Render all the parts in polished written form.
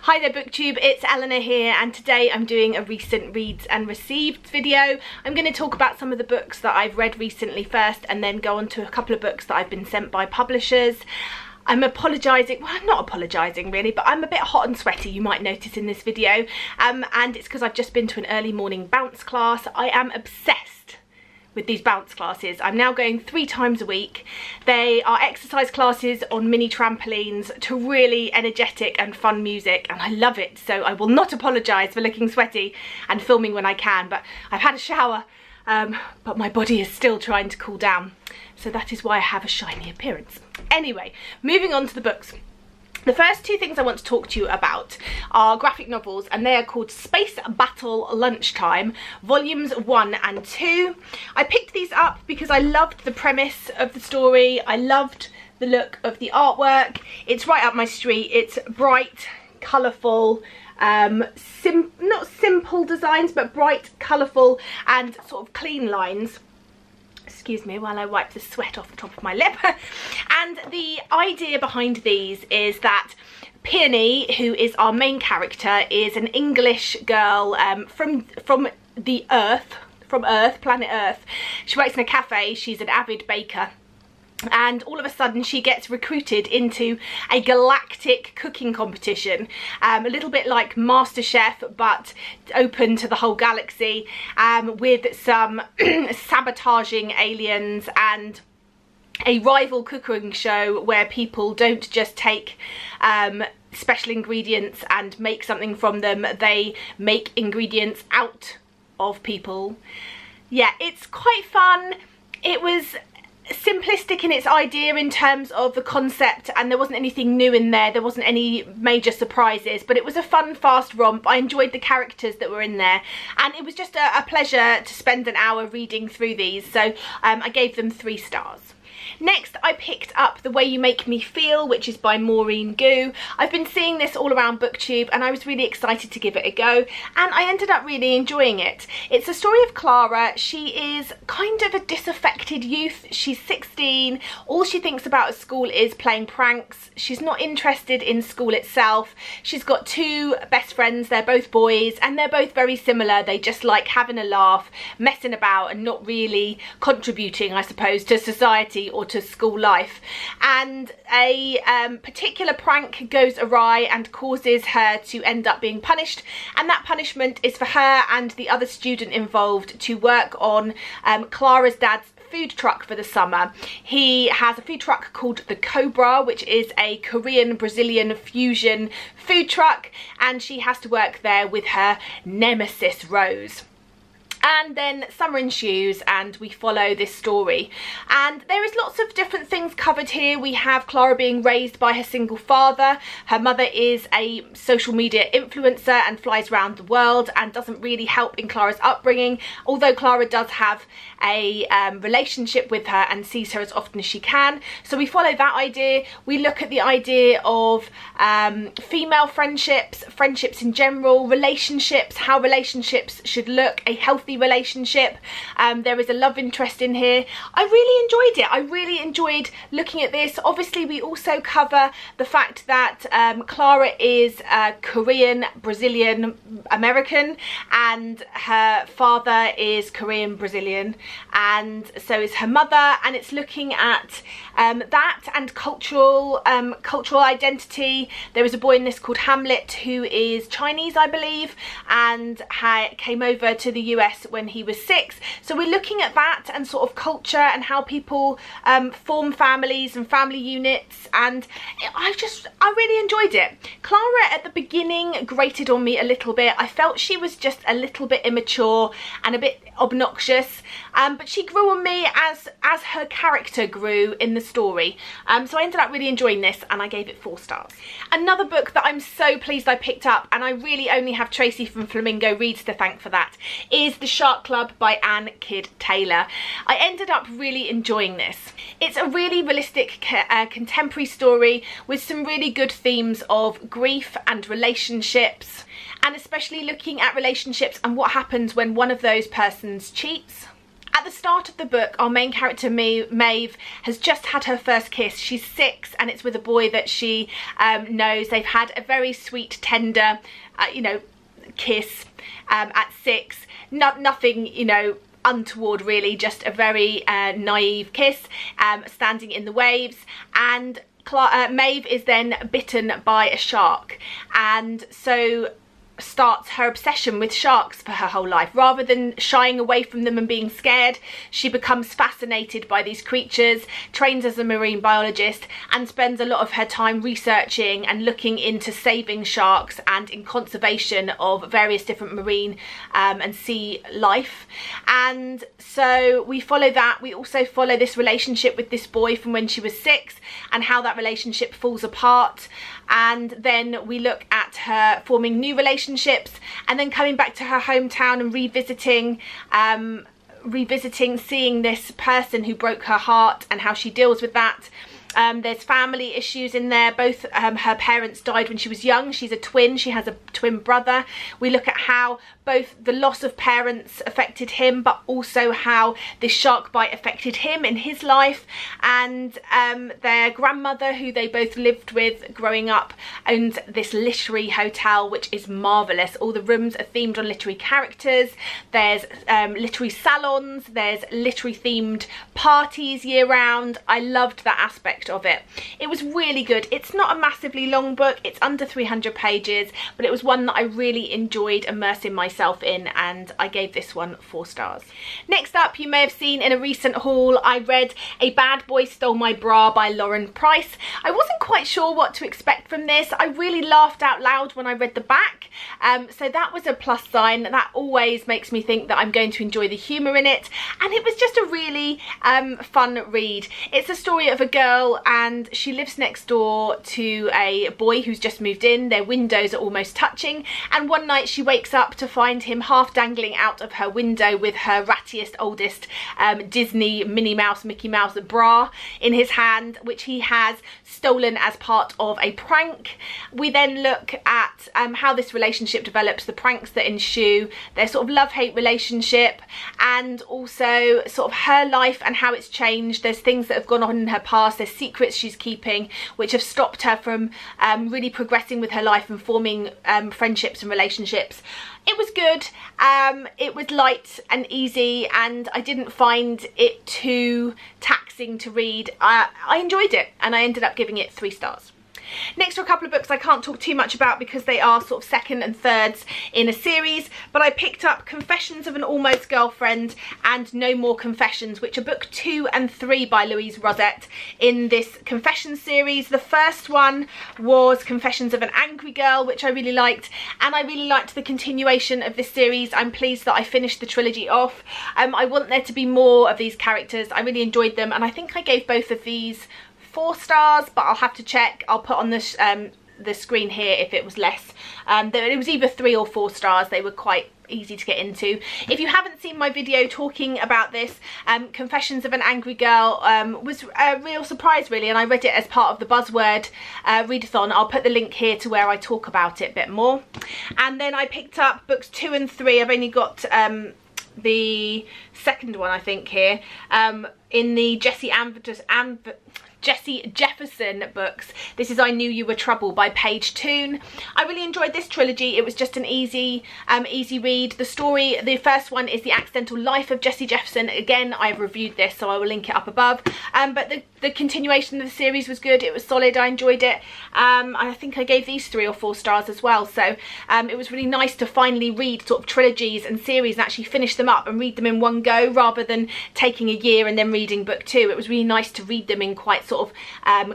Hi there BookTube, it's Eleanor here, and today I'm doing a recent reads and received video. I'm going to talk about some of the books that I've read recently first, and then go on to a couple of books that I've been sent by publishers. I'm apologising, well I'm not apologising really, but I'm a bit hot and sweaty, you might notice in this video, and it's because I've just been to an early morning bounce class. I am obsessed with these bounce classes. I'm now going 3 times a week. They are exercise classes on mini trampolines to really energetic and fun music, and I love it, so I will not apologise for looking sweaty and filming when I can, but I've had a shower, but my body is still trying to cool down, so that is why I have a shiny appearance. Anyway, moving on to the books. The first 2 things I want to talk to you about are graphic novels, and they are called Space Battle Lunchtime, volumes 1 and 2. I picked these up because I loved the premise of the story. I loved the look of the artwork. It's right up my street. It's bright, colourful, not simple designs, but bright, colourful and sort of clean lines. Excuse me while I wipe the sweat off the top of my lip. And the idea behind these is that Peony, who is our main character, is an English girl from Earth, planet Earth. She works in a cafe, she's an avid baker. And all of a sudden she gets recruited into a galactic cooking competition, a little bit like MasterChef but open to the whole galaxy, with some sabotaging aliens and a rival cooking show where people don't just take special ingredients and make something from them, they make ingredients out of people. Yeah, it's quite fun. It was simplistic in its idea in terms of the concept, and there wasn't anything new in there. There wasn't any major surprises, but it was a fun, fast romp. I enjoyed the characters that were in there, and it was just a pleasure to spend an hour reading through these, so I gave them 3 stars. Next, I picked up The Way You Make Me Feel, which is by Maureen Goo. I've been seeing this all around BookTube, and I was really excited to give it a go, and I ended up really enjoying it. It's a story of Clara. She is kind of a disaffected youth. She's 16. All she thinks about at school is playing pranks. She's not interested in school itself. She's got 2 best friends. They're both boys, and they're both very similar. They just like having a laugh, messing about, and not really contributing, I suppose, to society or to school life. And a particular prank goes awry and causes her to end up being punished, and that punishment is for her and the other student involved to work on Clara's dad's food truck for the summer. He has a food truck called the Cobra, which is a Korean Brazilian fusion food truck, and she has to work there with her nemesis Rose. And then summer ensues, and we follow this story, and there is lots of different things covered here. We have Clara being raised by her single father. Her mother is a social media influencer and flies around the world and doesn't really help in Clara's upbringing, although Clara does have a relationship with her and sees her as often as she can. So we follow that idea. We look at the idea of female friendships in general, relationships, how relationships should look, a healthy relationship. There is a love interest in here. I really enjoyed it. I really enjoyed looking at this. Obviously we also cover the fact that Clara is Korean, Brazilian, American, and her father is Korean, Brazilian, and so is her mother, and it's looking at that and cultural identity. There is a boy in this called Hamlet who is Chinese, I believe, and came over to the US when he was 6. So we're looking at that and sort of culture and how people form families and family units, and I really enjoyed it. Clara at the beginning grated on me a little bit. I felt she was just a little bit immature and a bit obnoxious, but she grew on me as her character grew in the story. So I ended up really enjoying this, and I gave it 4 stars. Another book that I'm so pleased I picked up, and I really only have Tracy from Flamingo Reads to thank for that, is The Shark Club by Anne Kidd Taylor. I ended up really enjoying this. It's a really realistic contemporary story with some really good themes of grief and relationships, and especially looking at relationships and what happens when one of those persons cheats At the start of the book, our main character Maeve has just had her first kiss. She's 6 and it's with a boy that she knows. They've had a very sweet, tender, you know, kiss at 6. Nothing, you know, untoward really, just a very naive kiss, standing in the waves. And Maeve is then bitten by a shark, and so starts her obsession with sharks for her whole life. Rather than shying away from them and being scared, she becomes fascinated by these creatures, trains as a marine biologist, and spends a lot of her time researching and looking into saving sharks and in conservation of various different marine and sea life. And so we follow that. We also follow this relationship with this boy from when she was 6 and how that relationship falls apart. And then we look at her forming new relationships and then coming back to her hometown and revisiting, seeing this person who broke her heart and how she deals with that. There's family issues in there. Both her parents died when she was young. She's a twin. She has a twin brother. We look at how both the loss of parents affected him, but also how this shark bite affected him in his life. And their grandmother, who they both lived with growing up, owns this literary hotel, which is marvellous. All the rooms are themed on literary characters. There's literary salons. There's literary themed parties year round. I loved that aspect of it. It was really good. It's not a massively long book. It's under 300 pages, but it was one that I really enjoyed immersing myself in, and I gave this one 4 stars. Next up, you may have seen in a recent haul, I read A Bad Boy Stole My Bra by Lauren Price. I wasn't quite sure what to expect from this. I really laughed out loud when I read the back, so that was a plus sign. That always makes me think that I'm going to enjoy the humour in it, and it was just a really fun read. It's a story of a girl and she lives next door to a boy who's just moved in. Their windows are almost touching, and one night she wakes up to find him half dangling out of her window with her rattiest, oldest Disney Minnie Mouse, Mickey Mouse bra in his hand, which he has stolen as part of a prank. We then look at how this relationship develops, the pranks that ensue, their sort of love-hate relationship, and also sort of her life and how it's changed. There's things that have gone on in her past, there's secrets she's keeping which have stopped her from really progressing with her life and forming friendships and relationships. It was good. It was light and easy, and I didn't find it too taxing to read. I enjoyed it, and I ended up giving it 3 stars. Next are a couple of books I can't talk too much about because they are sort of second and thirds in a series, but I picked up Confessions of an Almost Girlfriend and No More Confessions, which are book 2 and 3 by Louise Rosette in this Confessions series. The first one was Confessions of an Angry Girl, which I really liked, and I really liked the continuation of this series. I'm pleased that I finished the trilogy off. I want there to be more of these characters. I really enjoyed them, and I think I gave both of these 4 stars, but I'll have to check. I'll put on the screen here if it was less. It was either 3 or 4 stars. They were quite easy to get into. If you haven't seen my video talking about this, Confessions of an Angry Girl was a real surprise really, and I read it as part of the Buzzword readathon. I'll put the link here to where I talk about it a bit more. And then I picked up books 2 and 3. I've only got the second one I think here, in the Jessie Jefferson books. This is I Knew You Were Trouble by Paige Toon. I really enjoyed this trilogy. It was just an easy read. The story, the first one is The Accidental Life of Jessie Jefferson. Again, I've reviewed this, so I will link it up above. But the continuation of the series was good. It was solid. I enjoyed it. I think I gave these 3 or 4 stars as well. So it was really nice to finally read sort of trilogies and series and actually finish them up and read them in one go rather than taking a year and then reading book 2. It was really nice to read them in quite sort of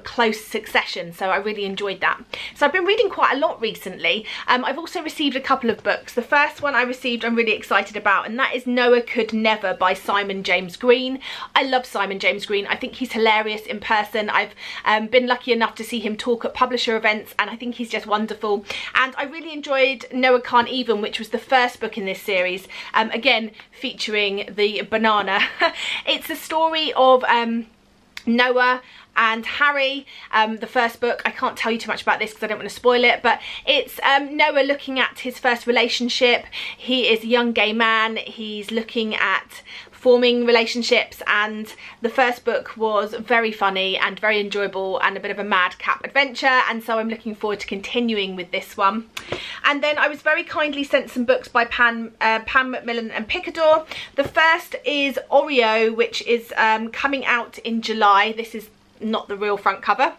close succession, so I really enjoyed that. So I've been reading quite a lot recently. I've also received a couple of books. The first one I received I'm really excited about, and that is Noah Could Never by Simon James Green. I love Simon James Green. I think he's hilarious in person. I've been lucky enough to see him talk at publisher events, and I think he's just wonderful. And I really enjoyed Noah Can't Even, which was the first book in this series, again featuring the banana. It's a story of Noah and Harry. The first book, I can't tell you too much about this because I don't want to spoil it, but it's Noah looking at his first relationship. He is a young gay man. He's looking at forming relationships, and the first book was very funny and very enjoyable and a bit of a madcap adventure, and so I'm looking forward to continuing with this one. And then I was very kindly sent some books by Pan Macmillan and Picador. The first is Oreo, which is coming out in July. This is not the real front cover.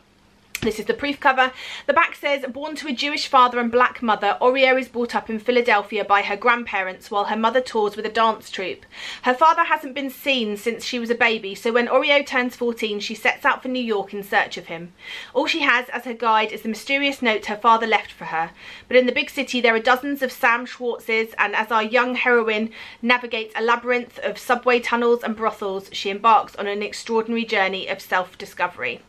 This is the proof cover. The back says, born to a Jewish father and black mother, Oreo is brought up in Philadelphia by her grandparents while her mother tours with a dance troupe. Her father hasn't been seen since she was a baby, so when Oreo turns 14, she sets out for New York in search of him. All she has as her guide is the mysterious note her father left for her. But in the big city, there are dozens of Sam Schwartzes, and as our young heroine navigates a labyrinth of subway tunnels and brothels, she embarks on an extraordinary journey of self-discovery.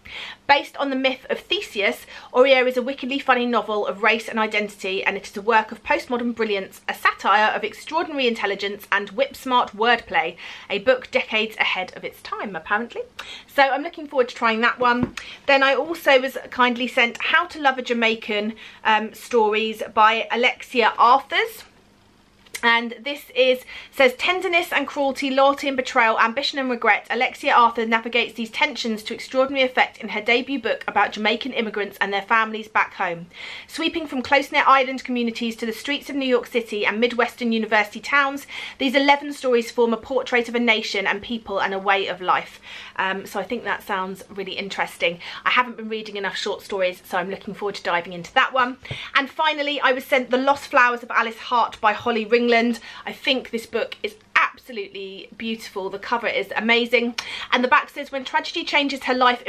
Based on the myth of Theseus, Oreo is a wickedly funny novel of race and identity, and it is a work of postmodern brilliance, a satire of extraordinary intelligence and whip-smart wordplay, a book decades ahead of its time, apparently. So I'm looking forward to trying that one. Then I also was kindly sent How to Love a Jamaican stories by Alexia Arthurs. And this says tenderness and cruelty, loyalty and betrayal, ambition and regret. Alexia Arthur navigates these tensions to extraordinary effect in her debut book about Jamaican immigrants and their families back home. Sweeping from close-knit island communities to the streets of New York City and Midwestern university towns, these 11 stories form a portrait of a nation and people and a way of life. So I think that sounds really interesting. I haven't been reading enough short stories, so I'm looking forward to diving into that one. And finally, I was sent The Lost Flowers of Alice Hart by Holly Ringland. I think this book is absolutely beautiful. The cover is amazing, and the back says, when tragedy changes her life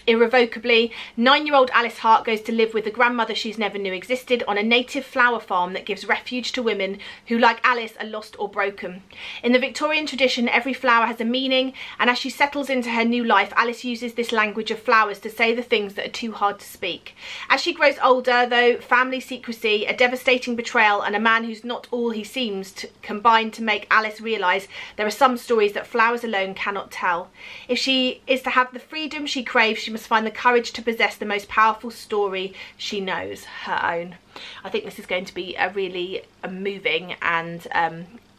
irrevocably, 9-year-old Alice Hart goes to live with a grandmother she's never knew existed on a native flower farm that gives refuge to women who, like Alice, are lost or broken. In the Victorian tradition, every flower has a meaning, and as she settles into her new life, Alice uses this language of flowers to say the things that are too hard to speak. As she grows older, though, family secrecy, a devastating betrayal, and a man who's not all he seems to combine to make Alice realise there are some stories that flowers alone cannot tell. If she is to have the freedom she craves, she must find the courage to possess the most powerful story she knows, her own. I think this is going to be a really moving, and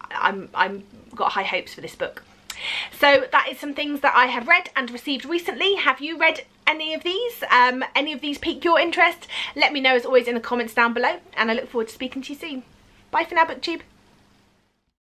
I'm got high hopes for this book. So that is some things that I have read and received recently. Have you read any of these? Any of these pique your interest? Let me know as always in the comments down below, and I look forward to speaking to you soon. Bye for now, BookTube.